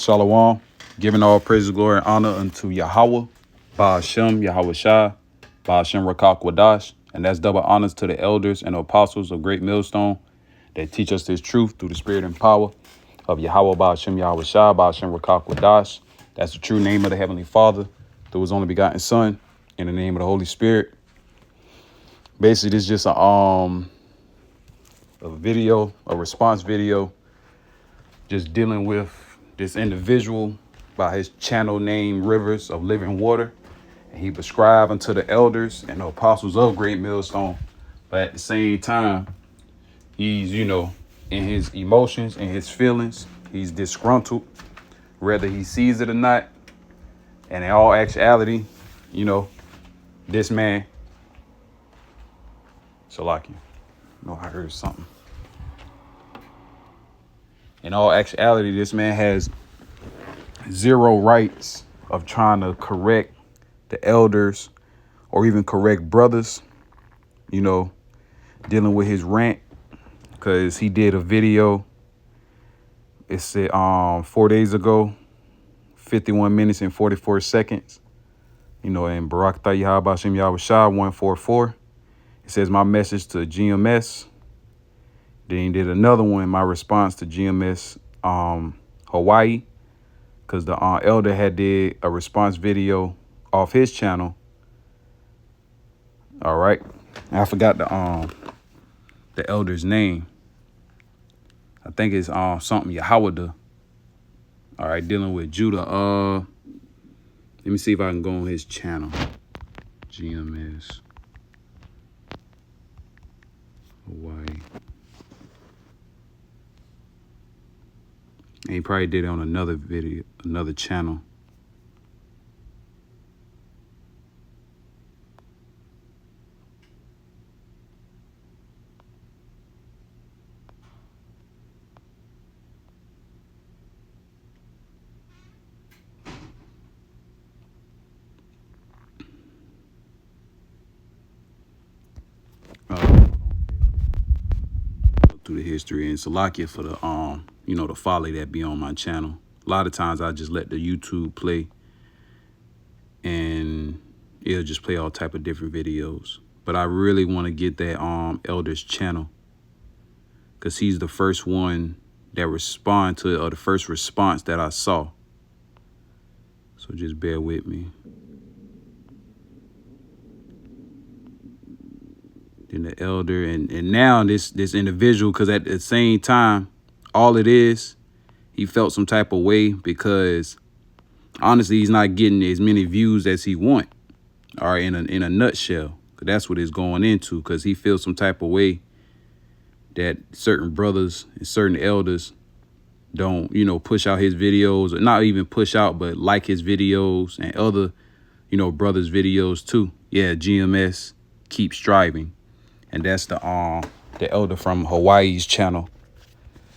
Shalom, giving all praise, glory, and honor unto Yahweh, Ba'ashem, Yahweh Shai, Ba'ashem Rakak Wadash, and that's double honors to the elders and apostles of Great Millstone that teach us this truth through the spirit and power of Yahweh, Ba'ashem, Yahweh Shai, Ba'ashem Rakak Wadash. That's the true name of the Heavenly Father, through His only begotten Son, in the name of the Holy Spirit. Basically, this is just a video, a response video, just dealing with this individual by his channel name Rivers of Living Water. And he prescribed unto the elders and the apostles of Great Millstone. But at the same time, he's, in his emotions and his feelings, he's disgruntled, whether he sees it or not. And in all actuality, this man, Salaki, I heard something. In all actuality, this man has zero rights of trying to correct the elders or even correct brothers, dealing with his rant, because he did a video. It said 4 days ago, 51 minutes and 44 seconds, in Barak Tayyah Bashim Yahweh Shah 144. It says my message to GMS. Then he did another one, my response to GMS Hawaii, because the elder had did a response video off his channel. All right. And I forgot the elder's name. I think it's something Yahawada. All right, dealing with Judah. Let me see if I can go on his channel. GMS Hawaii. And he probably did it on another video, another channel. Through the history, and Salakia for the the folly that be on my channel. A lot of times I just let the YouTube play and it'll just play all type of different videos. But I really want to get that elder's channel, because he's the first one that respond to it, or the first response that I saw. So just bear with me. Then the elder, and now this individual, because at the same time, all it is, he felt some type of way because honestly, he's not getting as many views as he want. All right, in a nutshell, because that's what it's going into, because he feels some type of way that certain brothers and certain elders don't, push out his videos, or not even push out, but like his videos and other, brothers' videos too. Yeah, GMS, keep striving. And that's the elder from Hawaii's channel.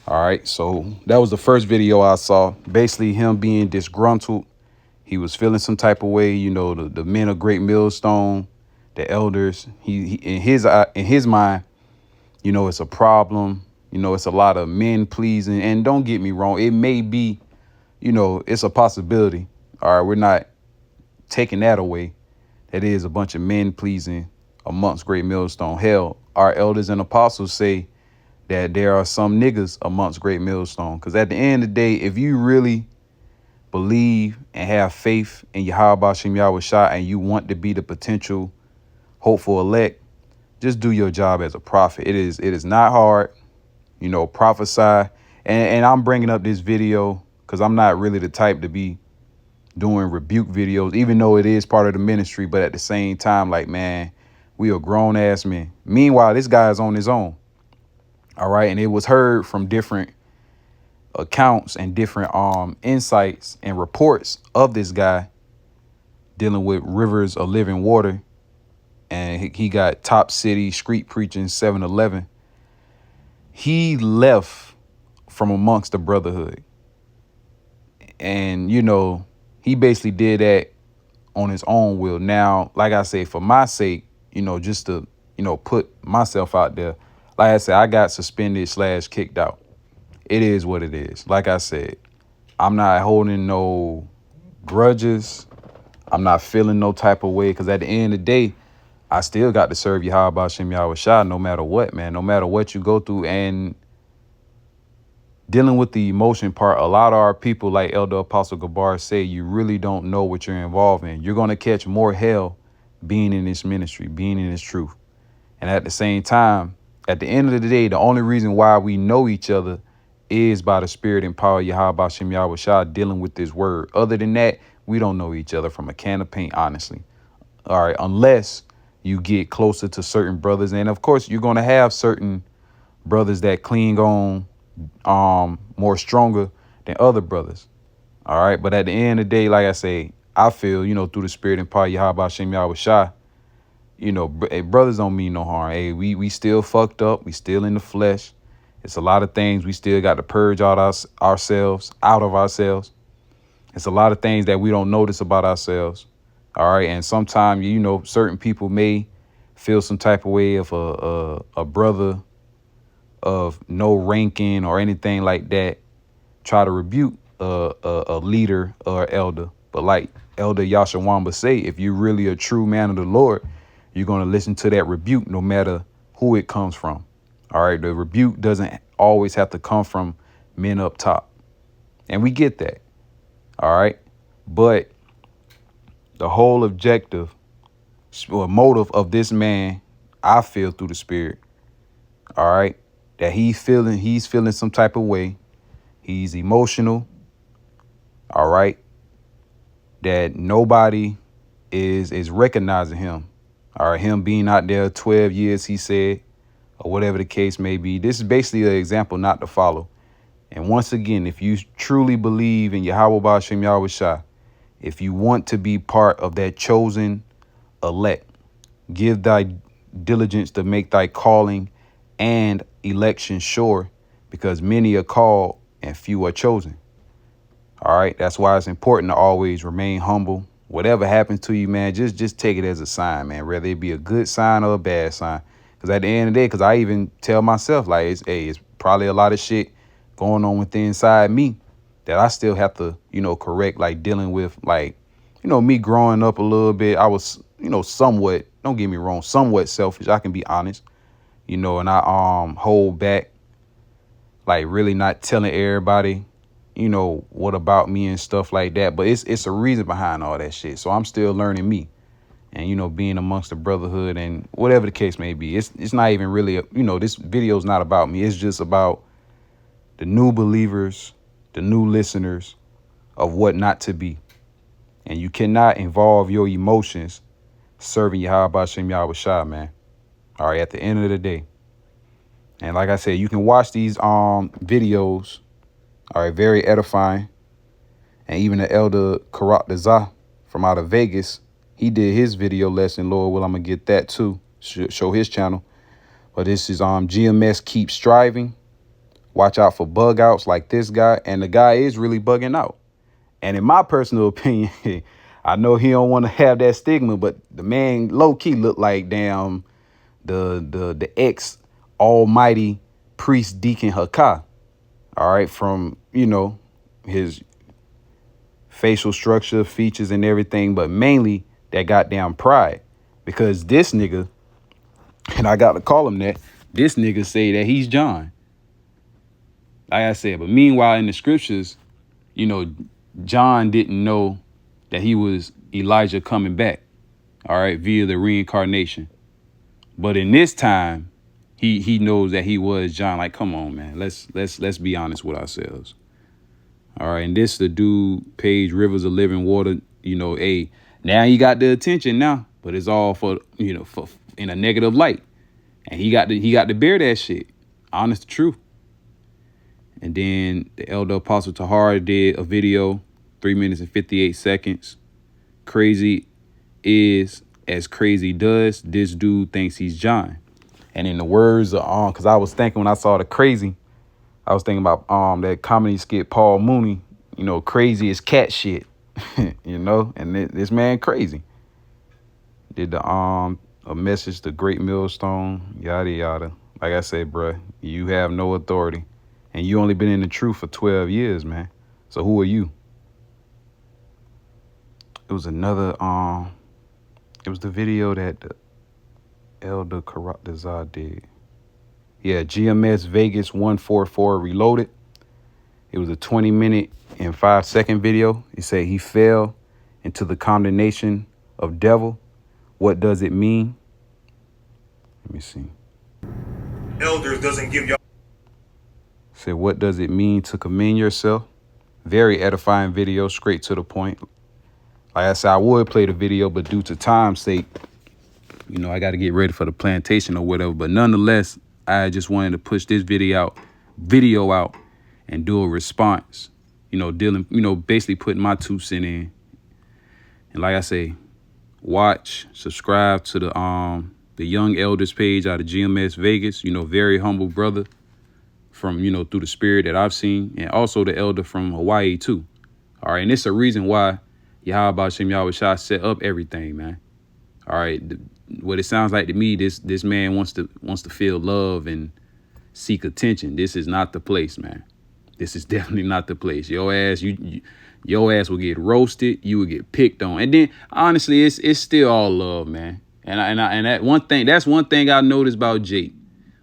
All right, so that was the first video I saw. Basically, him being disgruntled. He was feeling some type of way. The men of Great Millstone, the elders. He in his mind, it's a problem. It's a lot of men pleasing. And don't get me wrong, it may be, it's a possibility. All right, we're not taking that away. That is a bunch of men pleasing amongst Great Millstone. Hell, our elders and apostles say that there are some niggas amongst Great Millstone. Because at the end of the day, if you really believe and have faith in Yahweh Ba'ashem Yahweh Shah, and you want to be the potential hopeful elect, just do your job as a prophet. It is not hard, prophesy. And I'm bringing up this video because I'm not really the type to be doing rebuke videos, even though it is part of the ministry. But at the same time, like, man, we are grown ass men. Meanwhile, this guy is on his own. All right. And it was heard from different accounts and different insights and reports of this guy dealing with Rivers of Living Water. And he got Top City Street Preaching 7-Eleven. He left from amongst the brotherhood. And, he basically did that on his own will. Now, like I say, for my sake, just to, put myself out there. Like I said, I got suspended / kicked out. It is what it is. Like I said, I'm not holding no grudges. I'm not feeling no type of way, because at the end of the day, I still got to serve Yahweh Shem Yahweh Shah no matter what, man. No matter what you go through. And dealing with the emotion part, a lot of our people, like Elder Apostle Gabar say, you really don't know what you're involved in. You're going to catch more hell being in this ministry, being in this truth. And at the same time, at the end of the day, the only reason why we know each other is by the spirit and power of Yahweh Shem Yahweh Shah dealing with this word. Other than that, we don't know each other from a can of paint, honestly. All right, unless you get closer to certain brothers. And of course, you're going to have certain brothers that cling on more stronger than other brothers. All right. But at the end of the day, like I say, I feel, through the spirit and power of Yahweh Shem Yahweh Shah, brothers don't mean no harm. Hey, we still fucked up. We still in the flesh. It's a lot of things we still got to purge out ourselves, out of ourselves. It's a lot of things that we don't notice about ourselves. All right. And sometimes, certain people may feel some type of way of a brother of no ranking or anything like that try to rebuke a leader or elder. But like Elder Yashawamba say, if you're really a true man of the Lord, you're going to listen to that rebuke no matter who it comes from. All right. The rebuke doesn't always have to come from men up top. And we get that. All right. But the whole objective or motive of this man, I feel through the spirit. All right. That he's feeling some type of way. He's emotional. All right. That nobody is recognizing him. All right. Him being out there 12 years, he said, or whatever the case may be. This is basically an example not to follow. And once again, if you truly believe in Yahweh Ba'ashem Yahweh Shah, if you want to be part of that chosen elect, give thy diligence to make thy calling and election sure, because many are called and few are chosen. All right. That's why it's important to always remain humble. Whatever happens to you, man, just take it as a sign, man, whether it be a good sign or a bad sign. Because at the end of the day, because I even tell myself, like, it's probably a lot of shit going on within inside me that I still have to, correct, like dealing with, like, me growing up a little bit. I was, somewhat, don't get me wrong, somewhat selfish. I can be honest, and I hold back, like really not telling everybody, what about me and stuff like that. But it's a reason behind all that shit. So I'm still learning me and, being amongst the brotherhood and whatever the case may be. It's not even really, this video is not about me. It's just about the new believers, the new listeners of what not to be. And you cannot involve your emotions serving Yahweh Shem Yahweh Shah, man. All right, at the end of the day. And like I said, you can watch these videos. All right, very edifying. And even the elder Karat Dazah from out of Vegas, he did his video lesson. Lord will, I'm going to get that too. Show his channel. But this is GMS Keep Striving. Watch out for bug outs like this guy. And the guy is really bugging out. And in my personal opinion, I know he don't want to have that stigma, but the man low key looked like damn the ex almighty priest Deacon Hakah. All right, from his facial structure, features, and everything, but mainly that goddamn pride. Because this nigga, and I got to call him that, this nigga say that he's John. Like I said, but meanwhile in the scriptures, John didn't know that he was Elijah coming back, all right, via the reincarnation. But in this time, he knows that he was John. Like, come on, man. Let's be honest with ourselves. All right, and this the dude, Page Rivers of Living Water. Hey, now he got the attention now, but it's all for for in a negative light, and he got to bear that shit. Honest truth. And then the Elder Apostle Tahar did a video, 3 minutes and 58 seconds. Crazy is as crazy does. This dude thinks he's John. And in the words of, because I was thinking when I saw the crazy, I was thinking about that comedy skit Paul Mooney, crazy is cat shit, and this man crazy. Did the a message to Great Millstone, yada yada. Like I said, bruh, you have no authority. And you only been in the truth for 12 years, man. So who are you? It was another it was the video that the Elder Karatazar did. Yeah, GMS Vegas 144 Reloaded. It was a 20-minute and 5-second video. It said he fell into the condemnation of devil. What does it mean? Let me see. Elders doesn't give y'all. Said, what does it mean to commend yourself? Very edifying video, straight to the point. Like I said, I would play the video, but due to time's sake, you know, I got to get ready for the plantation or whatever. But nonetheless, I just wanted to push this video out and do a response, you know, dealing, you know, basically putting my 2 cents in. And like I say, watch, subscribe to the Young Elders page out of GMS Vegas, you know, very humble brother from, you know, through the spirit that I've seen, and also the elder from Hawaii too. All right. And it's a reason why Yahweh Shem Yahushua set up everything, man. All right. What it sounds like to me, this man wants to feel love and seek attention. This is not the place, man. This is definitely not the place. Your ass will get roasted. You will get picked on. And then honestly, it's still all love, man. And that's one thing I noticed about Jake.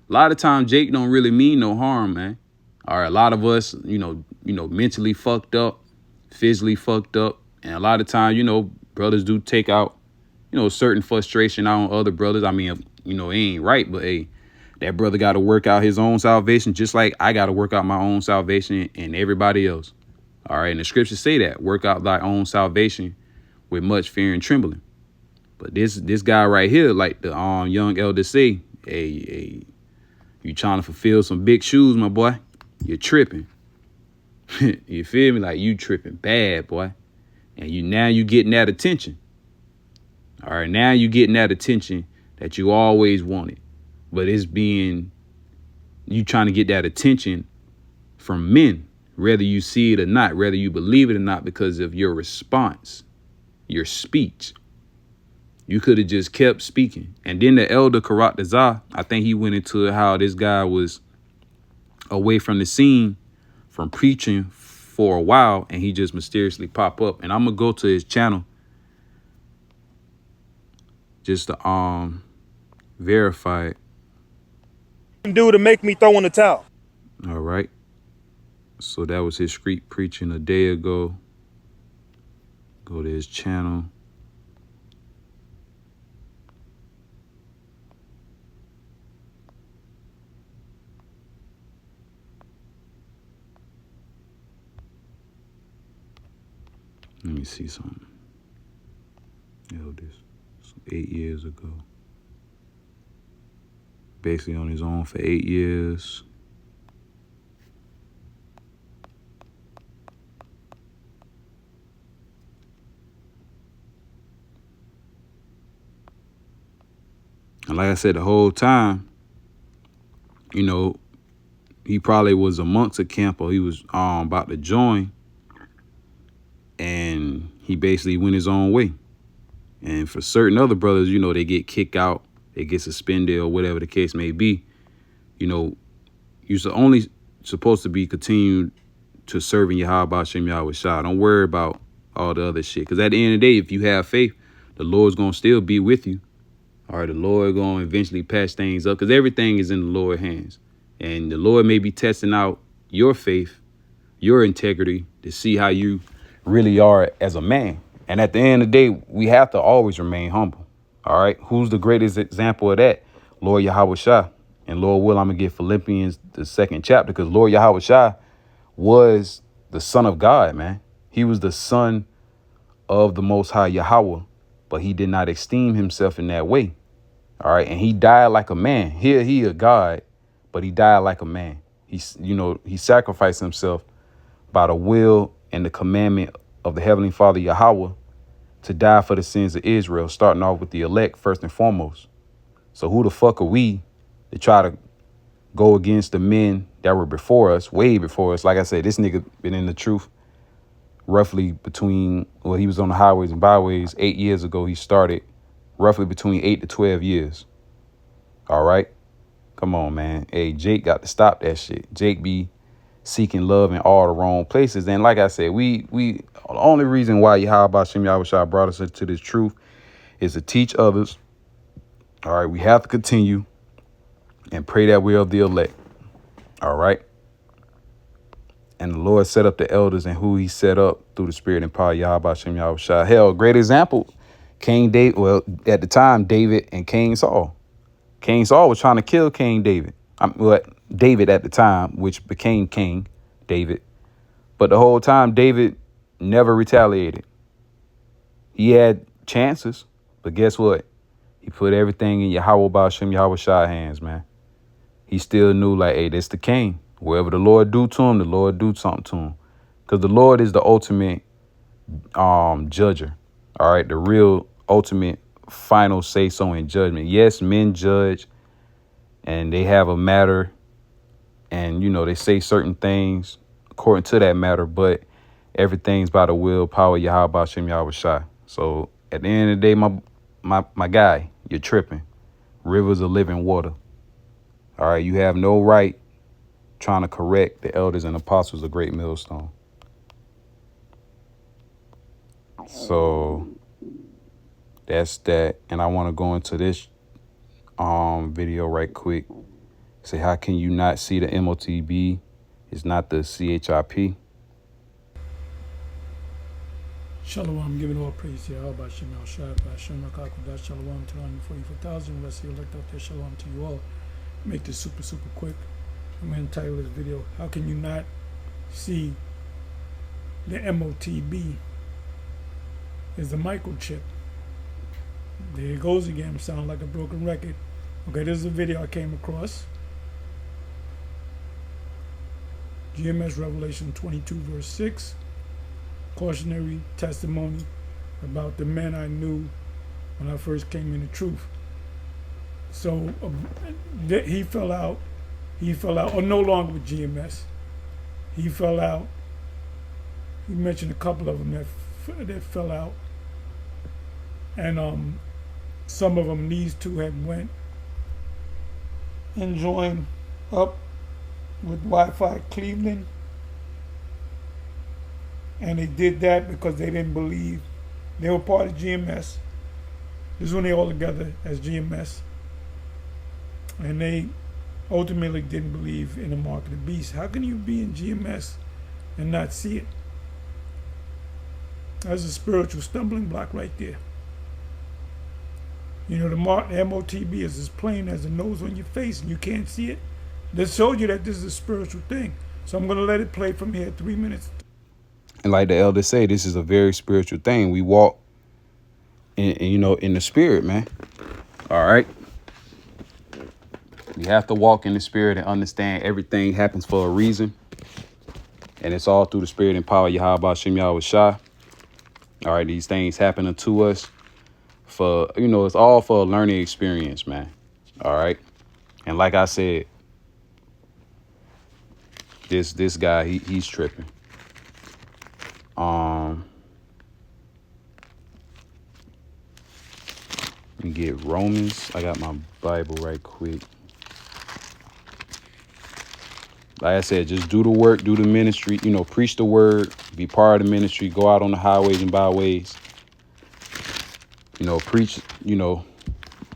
A lot of times Jake don't really mean no harm, man. All right, a lot of us, you know, mentally fucked up, physically fucked up, and a lot of times, you know, brothers do take out, you know, certain frustration out on other brothers. I mean, you know, it ain't right, but hey, that brother got to work out his own salvation, just like I got to work out my own salvation and everybody else. All right, and the scriptures say that, work out thy own salvation with much fear and trembling. But this guy right here, like the young elder say, hey, you trying to fulfill some big shoes, my boy. You're tripping. You feel me? Like you tripping bad, boy. And now you getting that attention. All right, now you getting that attention that you always wanted. But it's being, you trying to get that attention from men, whether you see it or not, whether you believe it or not, because of your response, your speech. You could have just kept speaking. And then the elder Karatazar, I think he went into how this guy was away from the scene from preaching for a while, and he just mysteriously pop up. And I'm gonna go to his channel just to verify it. Do to make me throw in the towel. All right. So that was his street preaching a day ago. Go to his channel. Let me see something. Elders, 8 years ago. Basically on his own for 8 years. And like I said, the whole time, you know, he probably was amongst a camp, or he was about to join. And he basically went his own way. And for certain other brothers, you know, they get kicked out, they get suspended, or whatever the case may be. You know, you're only supposed to be continued to serving Yahweh Shem Yahushua. Don't worry about all the other shit. Because at the end of the day, if you have faith, the Lord's going to still be with you. All right, the Lord going to eventually patch things up, because everything is in the Lord's hands. And the Lord may be testing out your faith, your integrity, to see how you really are as a man. And at the end of the day, we have to always remain humble. All right. Who's the greatest example of that? Lord Yahushua. And Lord will, I'm going to get Philippians, the 2nd chapter, because Lord Yahushua was the Son of God, man. He was the Son of the Most High Yahweh, but he did not esteem himself in that way. All right. And he died like a man. Here he a God, but he died like a man. He sacrificed himself by the will and the commandment of the Heavenly Father Yahweh to die for the sins of Israel, starting off with the elect first and foremost. So who the fuck are we to try to go against the men that were before us, way before us? Like I said, this nigga been in the truth roughly between, well, he was on the highways and byways 8 years ago. He started roughly between 8 to 12 years. All right. Come on, man. Hey, Jake got to stop that shit. Jake be seeking love in all the wrong places. And like I said, we the only reason why Yahweh Shem Yahushua brought us into this truth is to teach others. All right, we have to continue and pray that we're of the elect. All right. And the Lord set up the elders and who he set up through the spirit and power of Yahweh Shem Yahushua. Hell, great example. King David, well, at the time, David and King Saul. King Saul was trying to kill King David. David at the time, which became King David. But the whole time, David never retaliated. He had chances, but guess what? He put everything in Yahweh Shem Yahushua hands, man. He still knew, like, hey, this the king. Whatever the Lord do to him, the Lord do something to him. Because the Lord is the ultimate judger. All right, the real ultimate final say-so in judgment. Yes, men judge and they have a matter and, you know, they say certain things according to that matter, but everything's by the will, power, Yahweh Shem Yahushua. So at the end of the day, my guy, you're tripping. Rivers of living water. All right, you have no right trying to correct the elders and apostles of Great Millstone. So that's that. And I want to go into this video right quick. Say, how can you not see the MOTB? It's not the CHIP. Shalom, giving all praise to Yahweh Shem Yahushua, Hashem Rakakudah, Shalom to 144,000, rest of you elect out there, Shalom to you all. Make this super quick. I'm going to title this video, how can you not see the MOTB is the microchip. There it goes again, sound like a broken record. Okay, this is a video I came across. GMS Revelation 22 verse 6. Cautionary testimony about the men I knew when I first came into truth. So he fell out, or no longer with GMS. He fell out. He mentioned a couple of them that fell out. And some of them, these two had went and joined up with Wi-Fi Cleveland. And they did that because they didn't believe. They were part of GMS. This is when they all together as GMS. And they ultimately didn't believe in the mark of the beast. How can you be in GMS and not see it? That's a spiritual stumbling block right there. You know, the MOTB is as plain as the nose on your face and you can't see it. This showed you that this is a spiritual thing. So I'm going to let it play from here 3 minutes. And like the elders say, this is a very spiritual thing. We walk in the spirit, man. All right. We have to walk in the spirit and understand everything happens for a reason. And it's all through the spirit and power of Yahweh Shem Yahushua. All right, these things happen unto us for, it's all for a learning experience, man. All right. And like I said, this guy, he's tripping. Let me get Romans. I got my Bible right quick. Like I said, just do the work, do the ministry, preach the word, be part of the ministry, go out on the highways and byways, preach,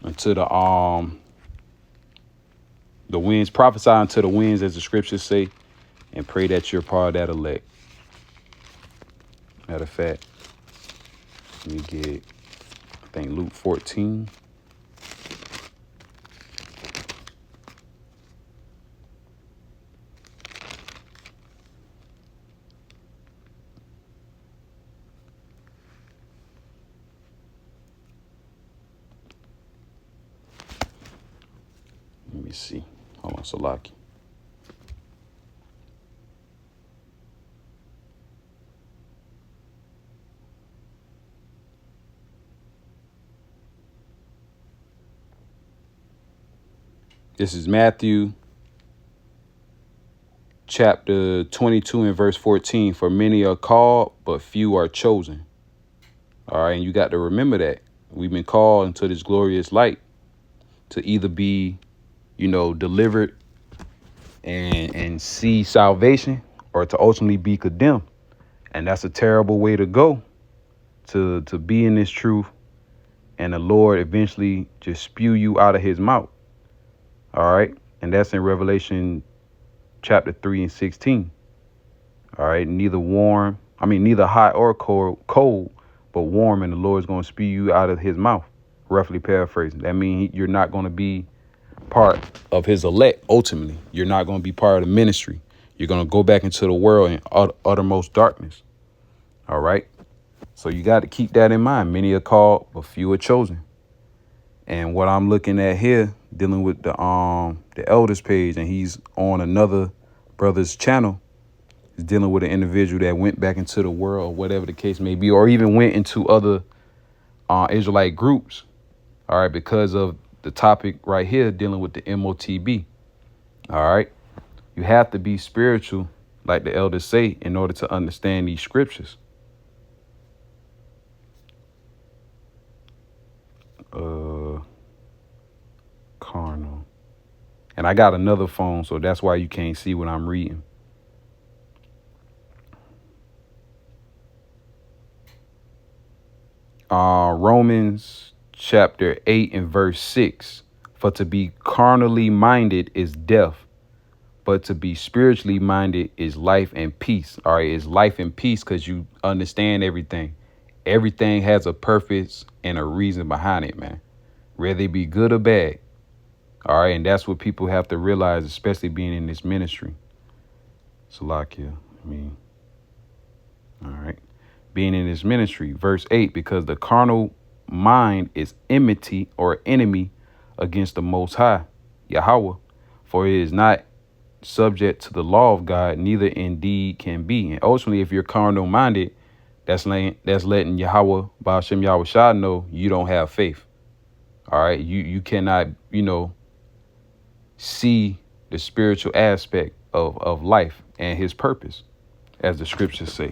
unto the winds, prophesy unto the winds, as the scriptures say, and pray that you're part of that elect. Matter of fact, let me get, I think, Luke 14. Let me see. Hold on, Salaki. This is Matthew chapter 22 and verse 14. For many are called, but few are chosen. All right. And you got to remember that we've been called into this glorious light to either be, delivered and see salvation, or to ultimately be condemned. And that's a terrible way to go, to be in this truth, and the Lord eventually just spew you out of his mouth. All right. And that's in Revelation chapter 3 and 16. All right. Neither hot or cold, but warm, and the Lord's going to spew you out of his mouth. Roughly paraphrasing. That means you're not going to be part of his elect. Ultimately, you're not going to be part of the ministry. You're going to go back into the world in uttermost darkness. All right. So you got to keep that in mind. Many are called, but few are chosen. And what I'm looking at here, dealing with the elders page, and he's on another brother's channel, is dealing with an individual that went back into the world, whatever the case may be, or even went into other Israelite groups. All right, because of the topic right here, dealing with the MOTB. All right, you have to be spiritual, like the elders say, in order to understand these scriptures. Carnal. And I got another phone, so that's why you can't see what I'm reading. Romans chapter 8 and verse 6. For to be carnally minded is death, but to be spiritually minded is life and peace. All right, it's life and peace because you understand everything. Everything has a purpose and a reason behind it, man. Whether it be good or bad. All right, and that's what people have to realize, especially being in this ministry. Salakia, all right. Being in this ministry, verse 8, because the carnal mind is enmity or enemy against the Most High, Yahweh, for it is not subject to the law of God, neither indeed can be. And ultimately, if you're carnal minded, that's letting Yahweh, Ba'ashem Yahweh Shah, know you don't have faith. All right, you cannot, see the spiritual aspect of life and his purpose, as the scriptures say.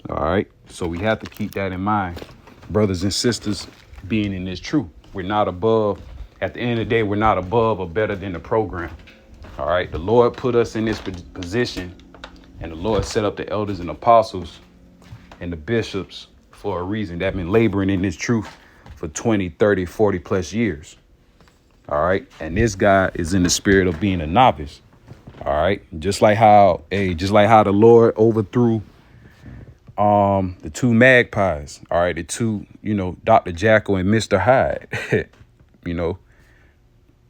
All right. So we have to keep that in mind, brothers and sisters, being in this truth. We're not above. At the end of the day, we're not above or better than the program. All right. The Lord put us in this position, and the Lord set up the elders and apostles and the bishops for a reason. That been laboring in this truth for 20, 30, 40 plus years. All right. And this guy is in the spirit of being a novice. All right. Just like how the Lord overthrew the two magpies. All right. The two, Dr. Jackal and Mr. Hyde,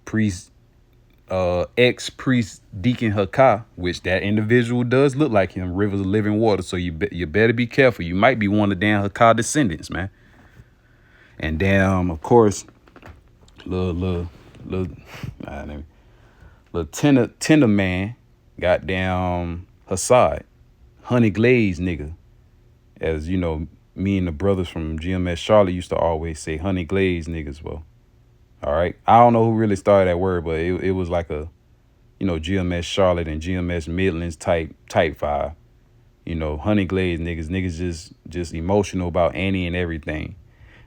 priest, ex-priest Deacon Hakah, which that individual does look like him, rivers of living water. So you better be careful. You might be one of damn Hakah descendants, man. And damn, of course, little tender man, goddamn Hassad, honey glazed nigga. As you know, me and the brothers from GMS Charlotte used to always say honey glazed niggas. Well, all right. I don't know who really started that word, but it was like a, GMS Charlotte and GMS Midlands type vibe. Honey glazed niggas just emotional about any and everything.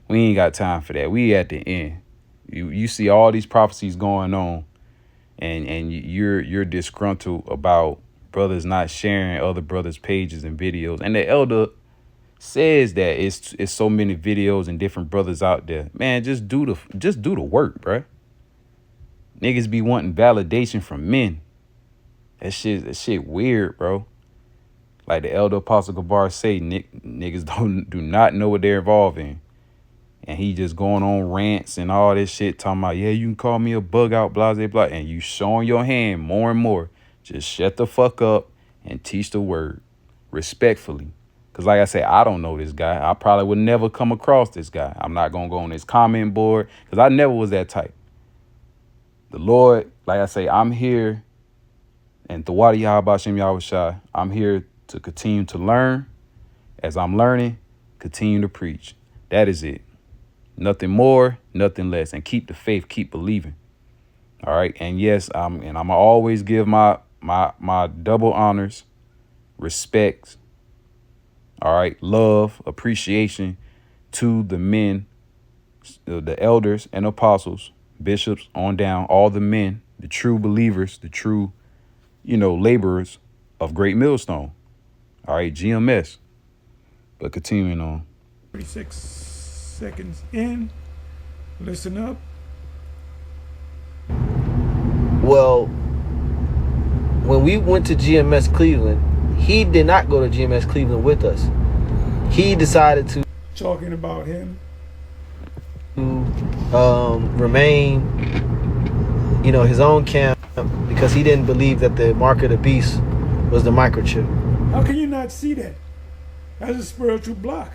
We ain't got time for that. We at the end. You see all these prophecies going on, and you're disgruntled about brothers not sharing other brothers' pages and videos. And the elder says that it's so many videos and different brothers out there. Man, just do the work, bruh. Niggas be wanting validation from men. That shit weird, bro. Like the elder Apostle Gabar say, niggas do not know what they're involved in. And he just going on rants and all this shit, talking about, yeah, you can call me a bug out, blah, blah, blah. And you showing your hand more and more. Just shut the fuck up and teach the word respectfully. Because like I said, I don't know this guy. I probably would never come across this guy. I'm not going to go on his comment board because I never was that type. The Lord, like I say, I'm here. And Thawadi Yahabashim Yahushai, I'm here to continue to learn. As I'm learning, continue to preach. That is it. Nothing more, nothing less. And keep the faith, keep believing. All right. And yes, I'm gonna always give my double honors, respect, all right, love, appreciation to the men, the elders and apostles bishops on down, all the men, the true believers, the true, laborers of Great Millstone. All right, GMS. But continuing on. 36 seconds in. Listen up. Well, when we went to GMS Cleveland, he did not go to GMS Cleveland with us. He decided to Talking about him. remain, his own camp because he didn't believe that the mark of the beast was the microchip. How can you not see that? That's a spiritual block.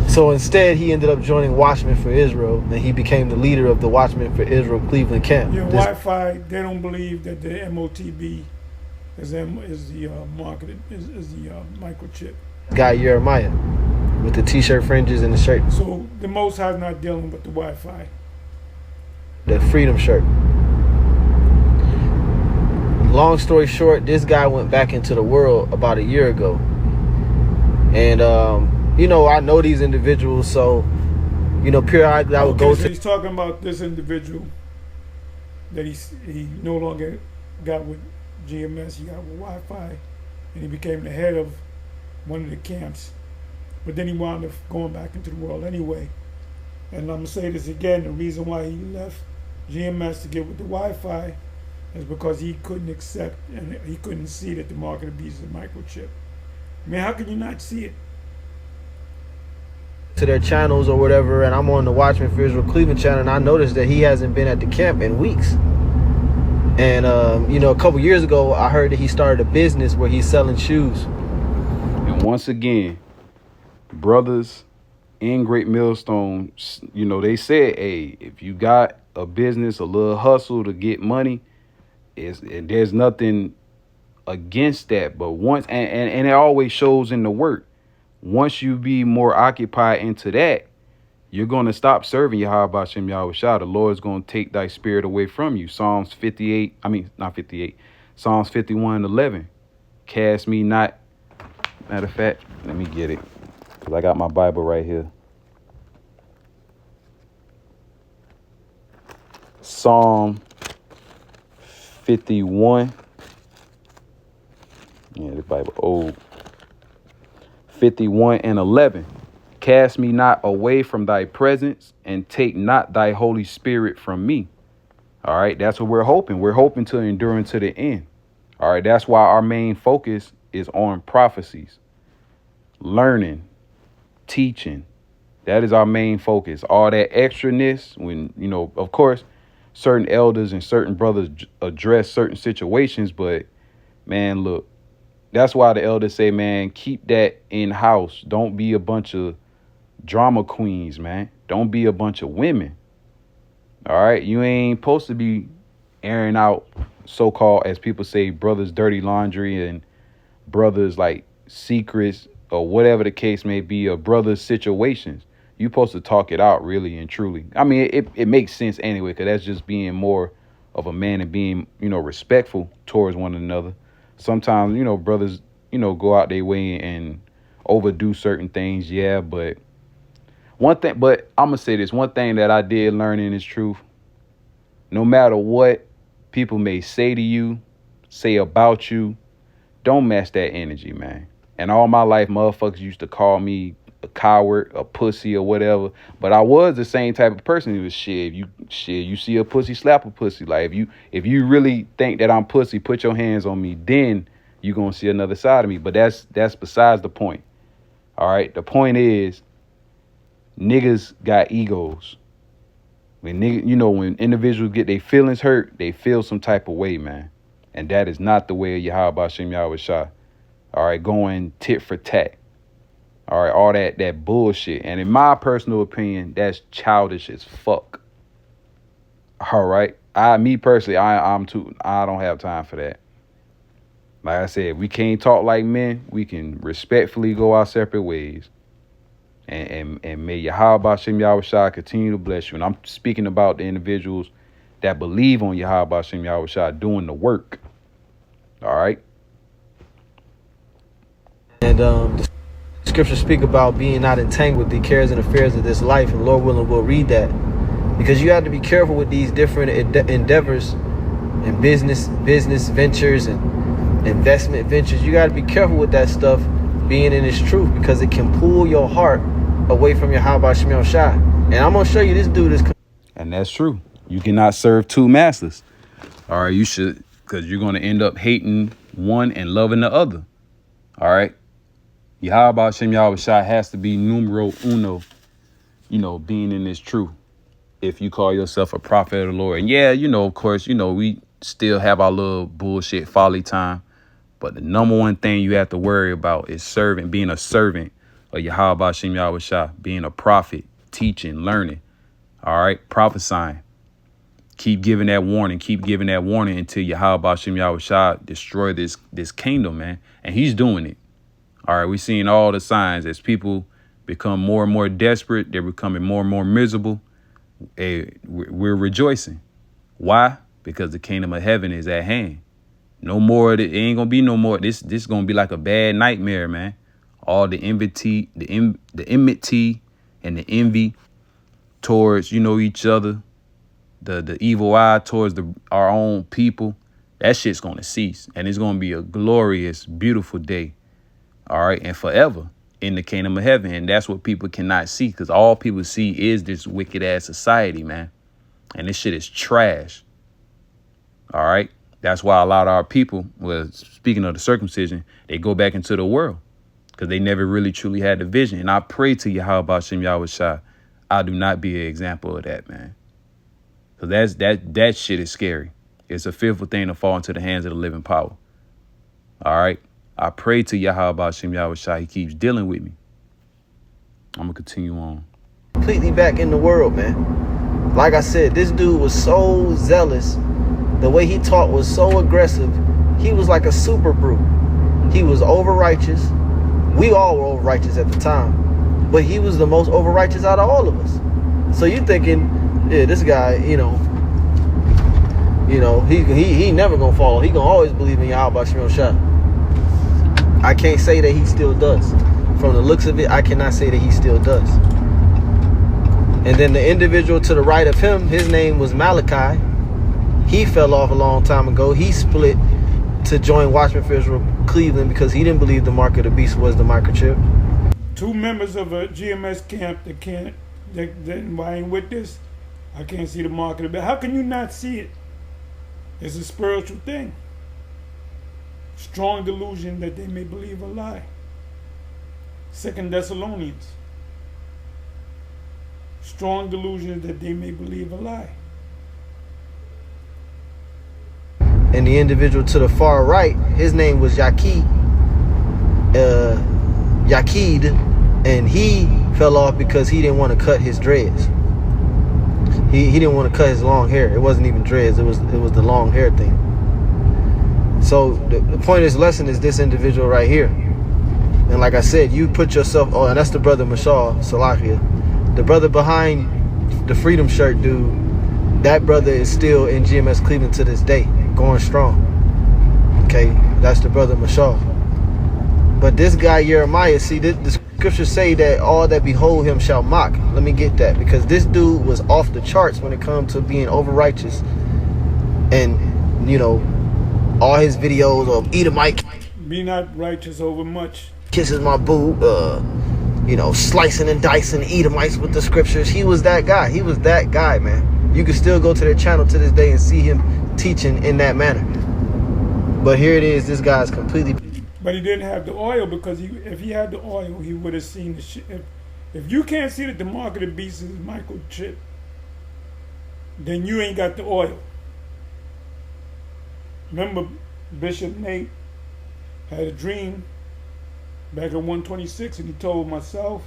So instead, he ended up joining Watchmen for Israel, and he became the leader of the Watchmen for Israel Cleveland camp. Your Wi-Fi, they don't believe that the MOTB is the microchip. Guy Jeremiah with the t-shirt fringes and the shirt, So the Most High is not dealing with the Wi-Fi. the freedom shirt. Long story short, this guy went back into the world about a year ago. And, I know these individuals, so, periodically I would go so to... he's talking about this individual that he no longer got with GMS, he got with Wi-Fi, and he became the head of one of the camps. But then he wound up going back into the world anyway. And I'm going to say this again, the reason why he left GMS to get with the Wi-Fi is because he couldn't accept and he couldn't see that the mark of the beast is a microchip. I mean, how can you not see it? to their channels or whatever, and I'm on the Watchmen for Israel Cleveland channel, and I noticed that he hasn't been at the camp in weeks. And a couple years ago, I heard that he started a business where he's selling shoes. And once again, brothers in Great Millstone, they said, hey, if you got a business, a little hustle to get money, there's nothing against that. But once, and it always shows in the work. Once you be more occupied into that, you're going to stop serving Yahweh Shem Yahweh Shah. The Lord is going to take thy spirit away from you. Psalms 51:11. Cast me not. Matter of fact, let me get it, because I got my Bible right here. Psalm 51. Yeah, the Bible old. 51:11. Cast me not away from thy presence, and take not thy Holy Spirit from me. All right, that's what we're hoping. We're hoping to endure unto the end. All right, that's why our main focus is on prophecies, learning, teaching. That is our main focus. All that extraness, when, of course, certain elders and certain brothers address certain situations, but man, look, that's why the elders say, man, keep that in house. Don't be a bunch of drama queens, man. Don't be a bunch of women. All right. You ain't supposed to be airing out so-called, as people say, brothers' dirty laundry and brothers like secrets or whatever the case may be, or brothers' situations. You're supposed to talk it out really and truly. I mean, it makes sense anyway, because that's just being more of a man and being, respectful towards one another. Sometimes, brothers, go out their way and overdo certain things. Yeah, but I'm going to say this. One thing that I did learn in this truth, no matter what people may say to you, say about you, don't match that energy, man. And all my life, motherfuckers used to call me a coward, a pussy, or whatever. But I was the same type of person who was you see a pussy, slap a pussy. Like if you really think that I'm pussy, put your hands on me, then you're gonna see another side of me. But that's besides the point. All right. The point is, niggas got egos. When when individuals get their feelings hurt, they feel some type of way, man. And that is not the way of Yahweh Shem Yahweh Shah. All right, going tit for tat. All right, all that bullshit. And in my personal opinion, that's childish as fuck. All right. Me personally, I don't have time for that. Like I said, we can't talk like men. We can respectfully go our separate ways. And may Yahweh Shem Yahweh Shah continue to bless you. And I'm speaking about the individuals that believe on Yahweh Shem Yahweh Shah doing the work. All right. And the scriptures speak about being not entangled with the cares and affairs of this life. And Lord willing, we'll read that because you have to be careful with these different endeavors and business ventures and investment ventures. You got to be careful with that stuff being in its truth, because it can pull your heart away from your Yahweh Shem Shai. And I'm gonna show you this dude is. And that's true. You cannot serve two masters. All right, you should, because you're going to end up hating one and loving the other. All right. Yahweh Shem Yahweh Shai has to be numero uno, being in this truth. If you call yourself a prophet of the Lord. And yeah, of course, we still have our little bullshit folly time. But the number one thing you have to worry about is being a servant of Yahweh Shem Yahweh Shai, being a prophet, teaching, learning, all right, prophesying. Keep giving that warning until Yahweh Shem Yahweh Shai destroy this kingdom, man. And he's doing it. All right, we're seeing all the signs as people become more and more desperate. They're becoming more and more miserable. We're rejoicing. Why? Because the kingdom of heaven is at hand. No more. It ain't gonna be no more. This is gonna be like a bad nightmare, man. All the enmity, the enmity, and the envy towards each other, the evil eye towards our own people. That shit's gonna cease, and it's gonna be a glorious, beautiful day. All right, and forever in the kingdom of heaven, and that's what people cannot see, because all people see is this wicked ass society, man, and this shit is trash. All right. That's why a lot of our people, well, speaking of the circumcision, they go back into the world because they never really truly had the vision. And I pray to Yahweh Shem Yahweh Shai, I do not be an example of that, man. Because that shit is scary. It's a fearful thing to fall into the hands of the living power. All right. I pray to Yahweh Shem Yahweh Shai. He keeps dealing with me. I'm going to continue on. Completely back in the world, man. Like I said, this dude was so zealous. The way he taught was so aggressive. He was like a super brute. He was over righteous. We all were over righteous at the time, but he was the most over righteous out of all of us. So you thinking, yeah, this guy, he never gonna fall. He gonna always believe in Yahweh Shem Shai. I can't say that he still does. From the looks of it, I cannot say that he still does. And then the individual to the right of him, his name was Malachi. He fell off a long time ago. He split to join Watchmen for Israel Cleveland because he didn't believe the mark of the beast was the microchip. Two members of a GMS camp that ain't with this. I can't see the mark of the beast. How can you not see it? It's a spiritual thing. Strong delusion that they may believe a lie. 2 Thessalonians. Strong delusion that they may believe a lie. And the individual to the far right, his name was Yakid, and he fell off because he didn't want to cut his dreads. He didn't want to cut his long hair. It wasn't even dreads. It was the long hair thing. So the point of this lesson is this individual right here. And like I said, you put yourself. Oh, and that's the brother Mashal Salahia, the brother behind the Freedom Shirt dude. That brother is still in GMS Cleveland to this day, going strong. Okay, that's the brother Mashal. But this guy Jeremiah, see, the scriptures say that all that behold him shall mock. Let me get that, because this dude was off the charts when it comes to being over righteous, and all his videos of Edomite. Be not righteous over much. Kisses my boo. Slicing and dicing Edomites with the scriptures. He was that guy. He was that guy, man. You can still go to their channel to this day and see him teaching in that manner. But here it is. This guy's completely. But he didn't have the oil, because if he had the oil, he would have seen the shit. If you can't see that the mark of the beast is microchip, then you ain't got the oil. Remember, Bishop Nate had a dream back in 126, and he told myself,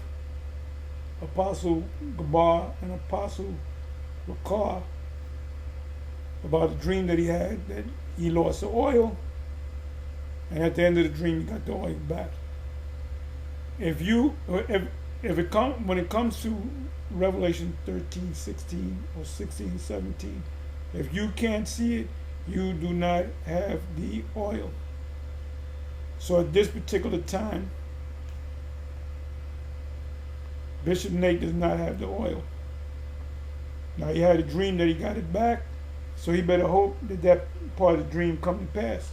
Apostle Gabar, and Apostle Rakar about a dream that he had, that he lost the oil, and at the end of the dream he got the oil back. When it comes to Revelation 13, 16 or 16, 17, if you can't see it, you do not have the oil. So at this particular time, Bishop Nate does not have the oil. Now he had a dream that he got it back, so he better hope that that part of the dream come to pass.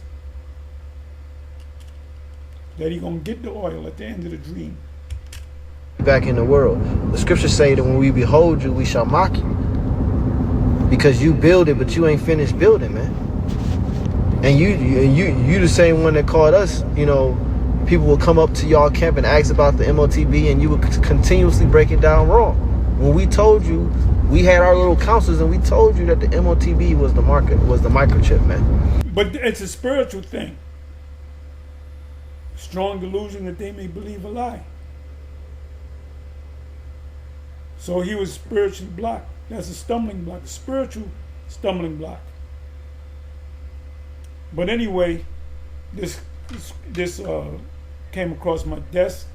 That he gonna get the oil at the end of the dream. Back in the world. The scriptures say that when we behold you, we shall mock you. Because you build it, but you ain't finished building, man. And you the same one that called us, you know, people will come up to y'all camp and ask about the MOTB, and you would continuously break it down wrong. When we told you, we had our little councils, and we told you that the MOTB was the microchip, man. But it's a spiritual thing. Strong delusion that they may believe a lie. So he was spiritually blocked. That's a stumbling block, a spiritual stumbling block. But anyway, this came across my desk,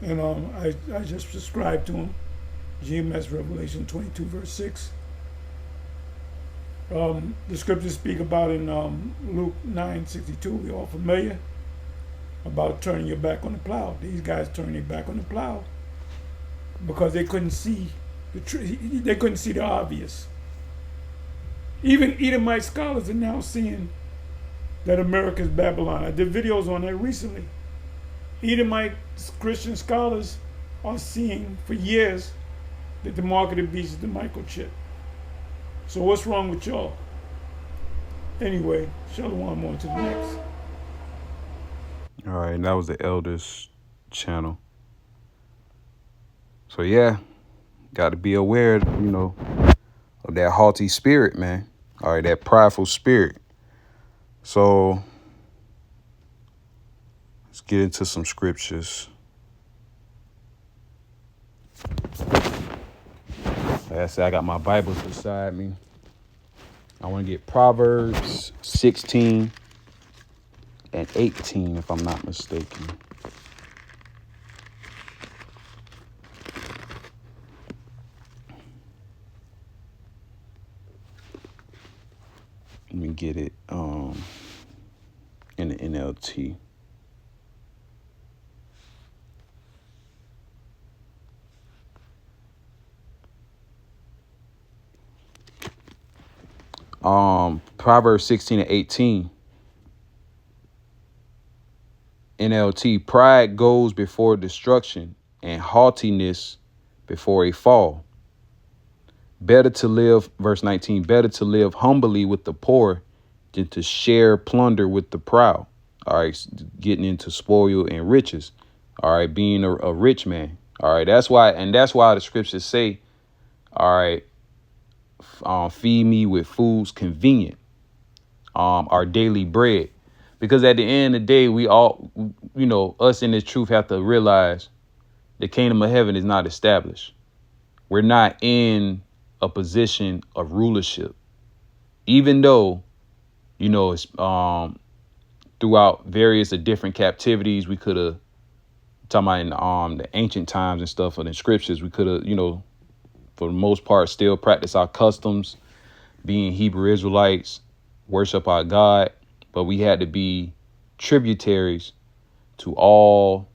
and I just subscribed to him. GMS Revelation 22 verse 6. The scriptures speak about in Luke 9:62. We're all familiar about turning your back on the plow. These guys turning their back on the plow because they couldn't see they couldn't see the obvious. Even Edomite scholars are now seeing that America's Babylon. I did videos on that recently. Edomite Christian scholars are seeing for years that the mark of the beast is the microchip. So what's wrong with y'all? Anyway, shalom, on to the next. All right, and that was the Elders channel. So yeah, got to be aware, you know, of that haughty spirit, man. All right, that prideful spirit. So let's get into some scriptures. Like I said, I got my Bibles beside me. I want to get Proverbs 16 and 18, if I'm not mistaken. Let me get it in the NLT. Proverbs 16 and 18. NLT, pride goes before destruction and haughtiness before a fall. Better to live, verse 19, better to live humbly with the poor than to share plunder with the proud. All right, getting into spoil and riches. All right, being a rich man. All right, that's why the scriptures say, all right, feed me with foods convenient, our daily bread. Because at the end of the day, we all, you know, us in this truth have to realize the kingdom of heaven is not established. We're not in a position of rulership, even though, you know, it's throughout various different captivities, we could have, talking about in the ancient times and stuff, and in scriptures, we could have, you know, for the most part, still practice our customs, being Hebrew Israelites, worship our God, but we had to be tributaries to all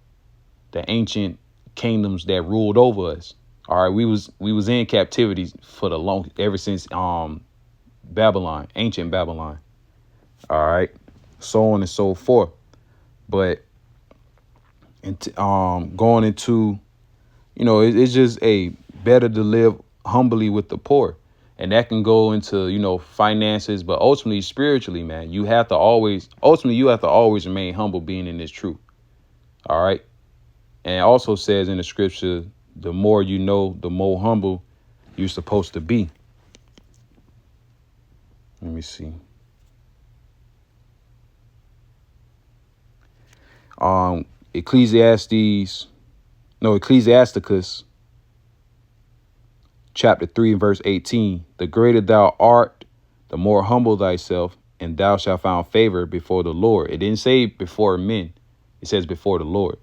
the ancient kingdoms that ruled over us. All right, we was in captivity for ever since Babylon, ancient Babylon. All right, so on and so forth. But going into, you know, it's just better to live humbly with the poor. And that can go into, you know, finances, but ultimately spiritually, man, you have to always remain humble, being in this truth. All right. And it also says in the scripture, the more you know, the more humble you're supposed to be. Let me see. Ecclesiasticus chapter 3 and verse 18. The greater thou art, the more humble thyself, and thou shalt find favor before the Lord. It didn't say before men. It says before the Lord.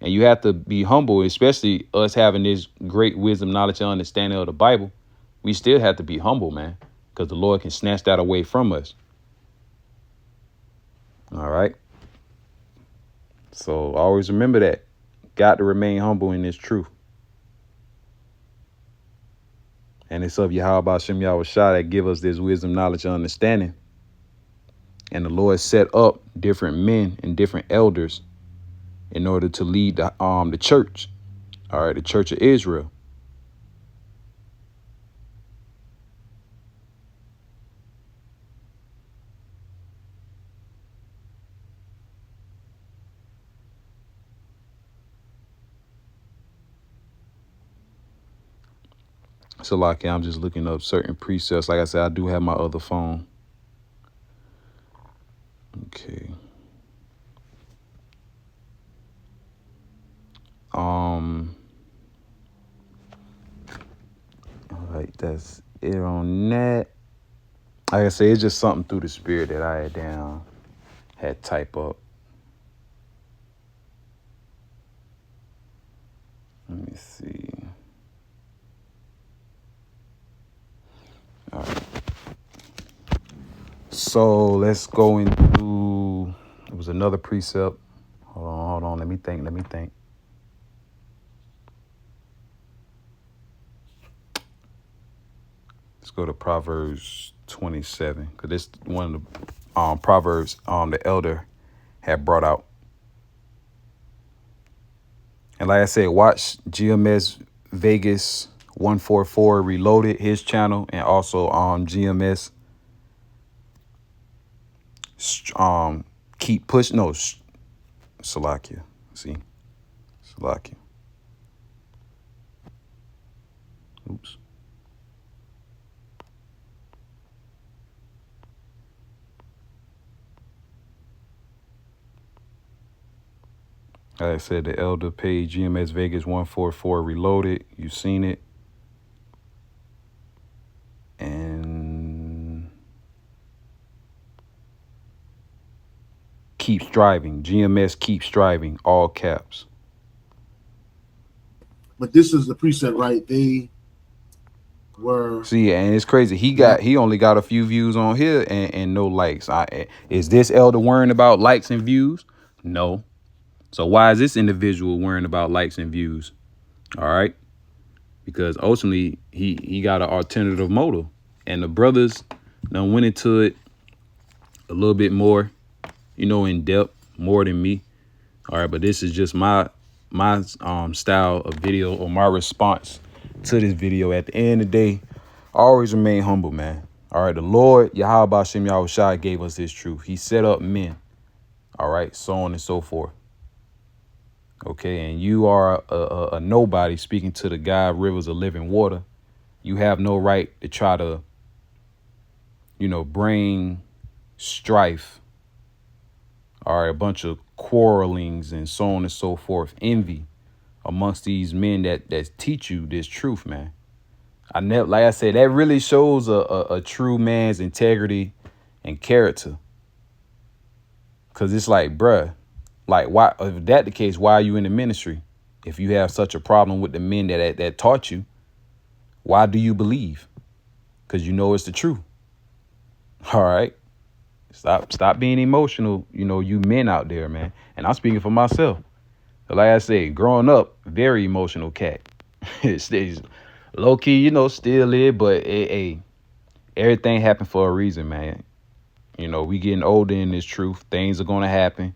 And you have to be humble, especially us having this great wisdom, knowledge, and understanding of the Bible. We still have to be humble, man, because the Lord can snatch that away from us. All right. So always remember that. Got to remain humble in this truth. And it's of Yahweh Shem Yahushua that give us this wisdom, knowledge, and understanding. And the Lord set up different men and different elders in order to lead the church. All right, the Church of Israel. So like I'm just looking up certain precepts. Like I said, I do have my other phone. Okay. All right, that's it on that. Like I say, it's just something through the spirit that I had type up. Let me see. All right. So let's go into, it was another precept. Hold on. Let me think. Let's go to Proverbs 27, because this one of the Proverbs the elder had brought out. And like I said, watch GMS Vegas 144 Reloaded, his channel, and also GMS keep push. No, Salakia. See, Salakia. Oops. Like I said, the elder page, GMS Vegas 144 Reloaded. You've seen it. And keep striving. GMS keep striving. All caps. But this is the precept, right? They were. See, and it's crazy. He only got a few views on here and no likes. Is this elder worrying about likes and views? No. So why is this individual worrying about likes and views? All right. Because ultimately he got an alternative motive. And the brothers done went into it a little bit more, in depth, more than me. All right. But this is just my style of video, or my response to this video. At the end of the day, always remain humble, man. All right. The Lord, Yahweh Shem Yahushua, gave us this truth. He set up men. All right. So on and so forth. Okay, and you are a nobody speaking to the God, rivers of living water. You have no right to try to, bring strife, all right, a bunch of quarrelings and so on and so forth, envy amongst these men that teach you this truth, man. Like I said, that really shows a true man's integrity and character. Because it's like, bruh. Like, why, if that the case, why are you in the ministry? If you have such a problem with the men that taught you, why do you believe? Because you know it's the truth. All right. Stop being emotional, you men out there, man. And I'm speaking for myself. Like I said, growing up, very emotional cat. It's low key, still is, but everything happened for a reason, man. We getting older in this truth. Things are going to happen.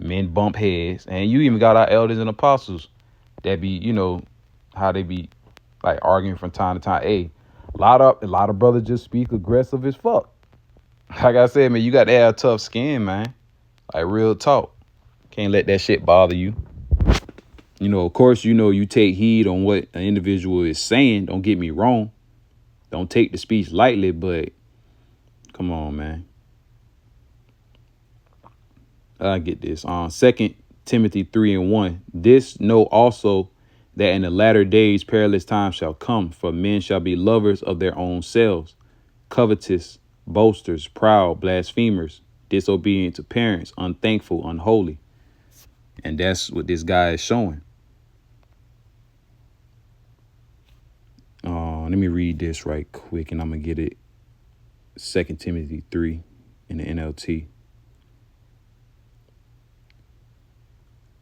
Men bump heads, and you even got our elders and apostles that be, how they be like arguing from time to time. Hey, a lot of brothers just speak aggressive as fuck. Like I said, man, you got to have tough skin, man. Like real talk. Can't let that shit bother you. Of course, you take heed on what an individual is saying. Don't get me wrong. Don't take the speech lightly, but come on, man. I get this. 2 Timothy 3:1. This know also that in the latter days perilous times shall come, for men shall be lovers of their own selves, covetous, boasters, proud, blasphemers, disobedient to parents, unthankful, unholy. And that's what this guy is showing. Let me read this right quick, and I'm going to get it. 2 Timothy 3 in the NLT.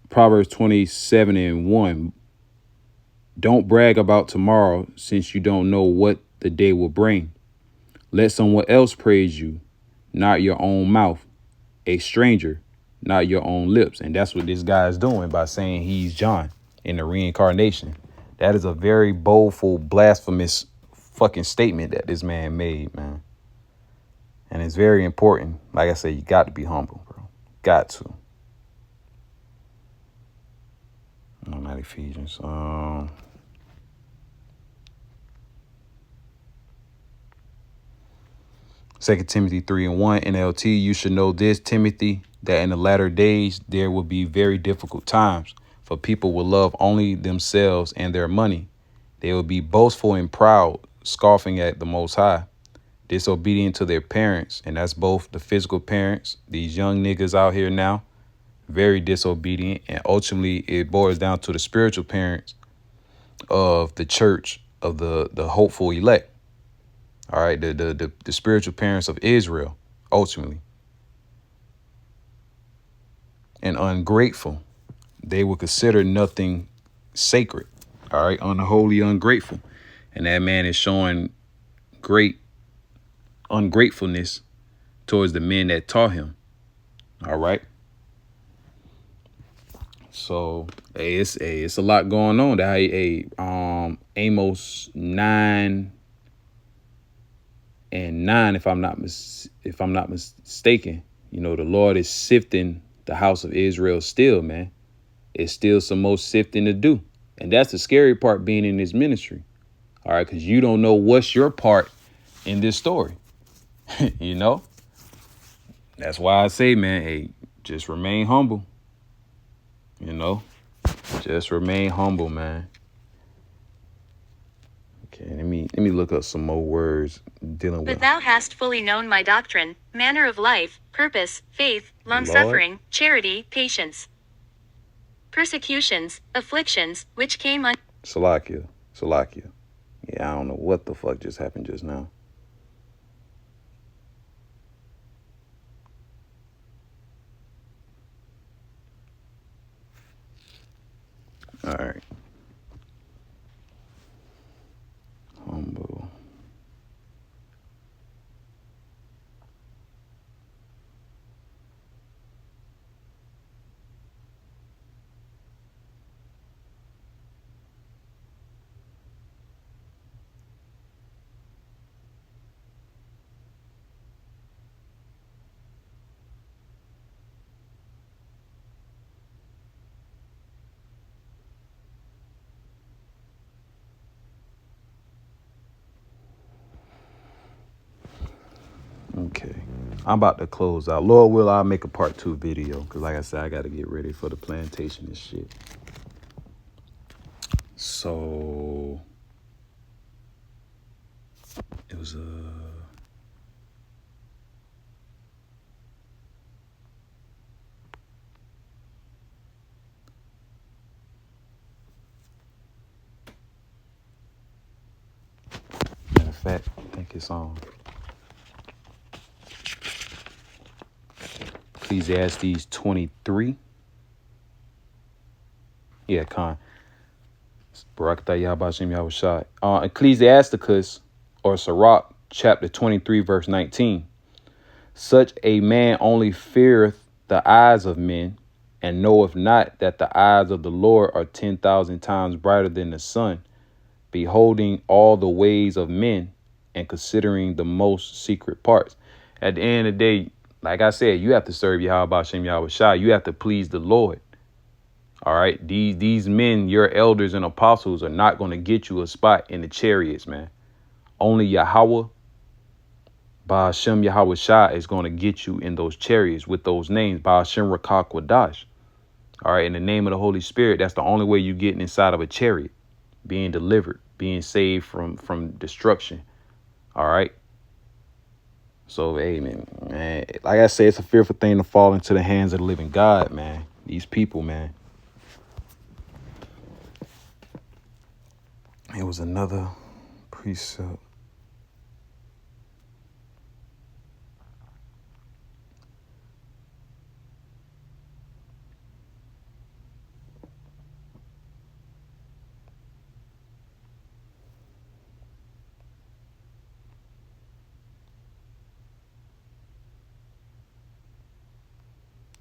Proverbs 27:1. Don't brag about tomorrow, since you don't know what the day will bring. Let someone else praise you, not your own mouth. A stranger, not your own lips. And that's what this guy is doing by saying he's John in the reincarnation. That is a very boldful, blasphemous fucking statement that this man made, man. And it's very important. Like I said, you got to be humble, bro. Got to. No, not Ephesians. 2 Timothy 3:1 NLT, you should know this, Timothy, that in the latter days there will be very difficult times, for people will love only themselves and their money. They will be boastful and proud, scoffing at the Most High, disobedient to their parents, and that's both the physical parents, these young niggas out here now, very disobedient, and ultimately it boils down to the spiritual parents of the church of the hopeful elect. All right, the spiritual parents of Israel, ultimately. And ungrateful. They will consider nothing sacred. All right, unholy, ungrateful. And that man is showing great ungratefulness towards the men that taught him. All right. So it's a lot going on. That Amos 9:9, if I'm not mistaken, you know, the Lord is sifting the house of Israel still, man. It's still some more sifting to do. And that's the scary part being in this ministry. All right, because you don't know what's your part in this story. You know, that's why I say, man, hey, just remain humble. You know, just remain humble, man. Okay, let me look up some more words dealing with. But thou hast fully known my doctrine, manner of life, purpose, faith, long-suffering, charity, patience, persecutions, afflictions, which came on Salakia. Yeah, I don't know what the fuck just happened just now. All right. Humble. Okay, I'm about to close out. Lord will, I'll make a part 2 video because, like I said, I got to get ready for the plantation and shit. So it was matter of fact, I think it's on Ecclesiastes 23. Yeah, Khan. Barakatah Yahbashim Yahushai. Ecclesiasticus or Sirach, chapter 23, verse 19. Such a man only feareth the eyes of men, and knoweth not that the eyes of the Lord are 10,000 times brighter than the sun, beholding all the ways of men and considering the most secret parts. At the end of the day, like I said, you have to serve Yahweh Shem Yahweh Shai. You have to please the Lord. All right. These men, your elders and apostles, are not going to get you a spot in the chariots, man. Only Yahweh, Ba'ashem Yahweh Shai, is going to get you in those chariots with those names. Ba'ashem Rakak Wadash. All right. In the name of the Holy Spirit, that's the only way you're getting inside of a chariot, being delivered, being saved from destruction. All right. So, hey, man, like I said, it's a fearful thing to fall into the hands of the living God, man. These people, man. It was another precept.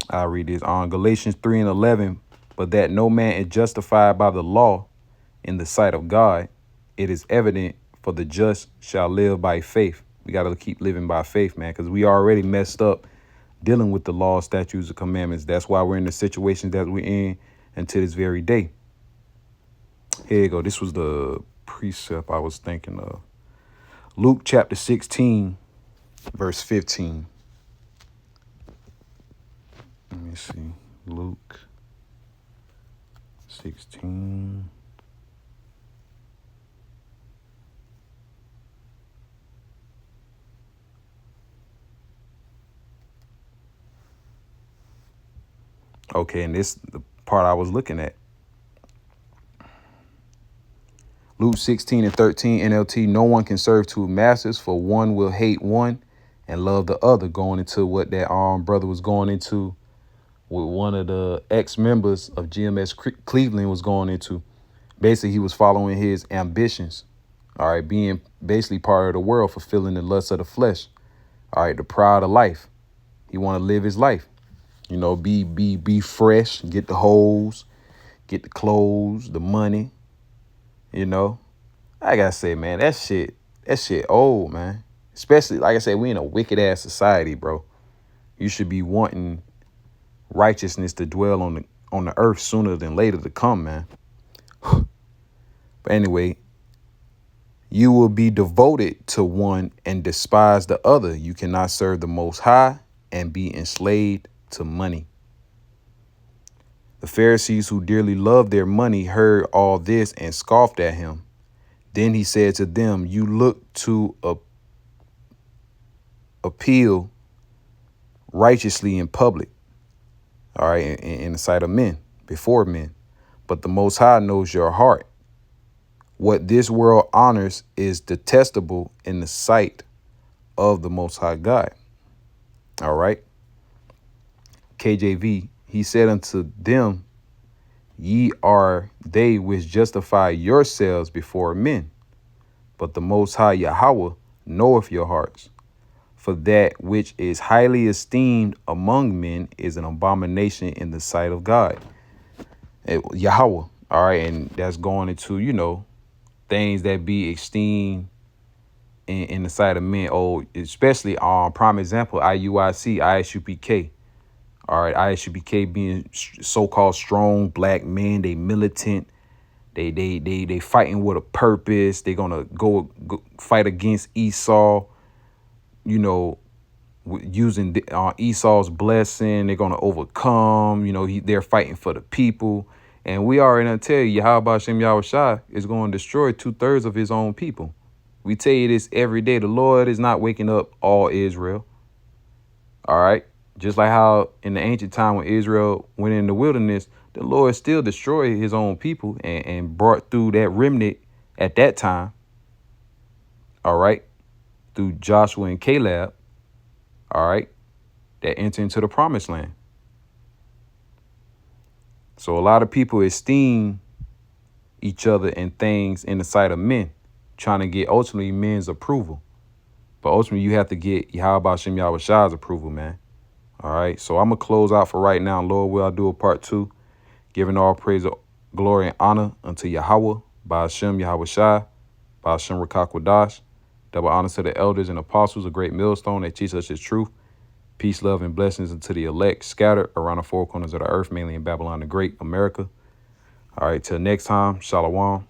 I'll read this on Galatians 3:11. But that no man is justified by the law in the sight of God, it is evident, for the just shall live by faith. We got to keep living by faith, man, because we already messed up dealing with the law, statutes, and commandments. That's why we're in the situations that we're in until this very day. Here you go. This was the precept I was thinking of. Luke chapter 16, verse 15. Let me see. Luke 16. Okay, and this the part I was looking at. Luke 16:13 NLT, no one can serve two masters, for one will hate one and love the other, going into what that brother was going into, what one of the ex-members of GMS Cleveland was going into. Basically, he was following his ambitions, all right, being basically part of the world, fulfilling the lust of the flesh, all right, the pride of life. He want to live his life, you know, be fresh, get the hoes, get the clothes, the money. You know, I gotta say, man, that shit old, man. Especially, like I said, we in a wicked ass society, bro. You should be wanting righteousness to dwell on the earth sooner than later to come, man. But anyway, you will be devoted to one and despise the other. You cannot serve the Most High and be enslaved to money. The Pharisees, who dearly loved their money, heard all this and scoffed at him. Then he said to them, you look to appeal righteously in public, all right, in the sight of men, before men. But the Most High knows your heart. What this world honors is detestable in the sight of the Most High God. All right. KJV, he said unto them, ye are they which justify yourselves before men, but the Most High Yahweh knoweth your hearts. For that which is highly esteemed among men is an abomination in the sight of God. Yahweh, all right, and that's going into, you know, things that be esteemed in the sight of men. Oh, especially prime example, IUIC, ISUPK. All right, ISUPK being so-called strong black men, they militant, they fighting with a purpose. They're gonna go fight against Esau, you know, using Esau's blessing. They're gonna overcome. You know, they're fighting for the people, and we already gonna tell you, Yahweh Hashem Yahushua is going to destroy 2/3 of his own people. We tell you this every day. The Lord is not waking up all Israel. All right. Just like how in the ancient time when Israel went in the wilderness, the Lord still destroyed his own people and brought through that remnant at that time. All right. Through Joshua and Caleb. All right. That enter into the promised land. So a lot of people esteem each other and things in the sight of men, trying to get ultimately men's approval. But ultimately you have to get Yahweh Hashem Yahushua's approval, man. All right, so I'm going to close out for right now. Lord, will I do a part 2, giving all praise, glory, and honor unto Yahweh, by Hashem Yahushua, by Hashem Rakakwadash. Double honor to the elders and apostles, a great millstone that teach us his truth. Peace, love, and blessings unto the elect scattered around the four corners of the earth, mainly in Babylon the Great, America. All right, till next time, Shalom.